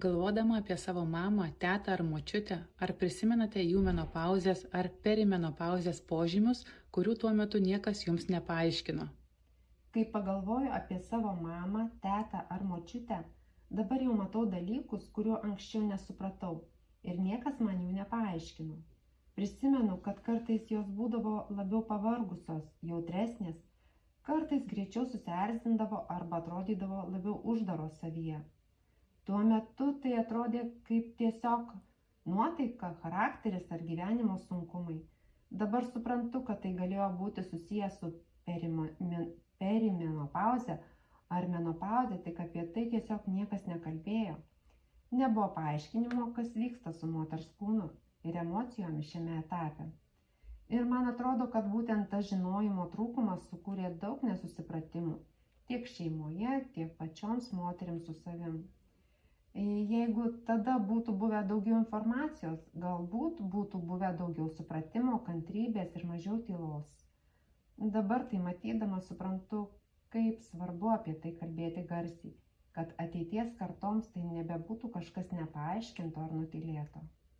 Galvodama apie savo mamą, tetą ar močiutę, ar prisimenate jų menopauzės ar perimenopauzės požymius, kurių tuo metu niekas jums nepaaiškino? Kai pagalvoju apie savo mamą, tetą ar močiutę, dabar jau matau dalykus, kuriuo anksčiau nesupratau ir niekas man jų nepaaiškino. Prisimenu, kad kartais jos būdavo labiau pavargusios, jautresnės, kartais greičiau susierzindavo arba atrodydavo labiau uždaros savyje. Tuo metu tai atrodė kaip tiesiog nuotaika, charakteris ar gyvenimo sunkumai. Dabar suprantu, kad tai galėjo būti susijęs su perimenopauze ar menopauze, tik apie tai tiesiog niekas nekalbėjo. Nebuvo paaiškinimo, kas vyksta su moters kūnu ir emocijomis šiame etape. Ir man atrodo, kad būtent tas žinojimo trūkumas sukūrė daug nesusipratimų tiek šeimoje, tiek pačioms moterims su savim. Jeigu tada būtų buvę daugiau informacijos, galbūt būtų buvę daugiau supratimo, kantrybės ir mažiau tylos. Dabar tai matydama suprantu, kaip svarbu apie tai kalbėti garsiai, kad ateities kartoms tai nebebūtų kažkas nepaaiškinto ar nutylėto.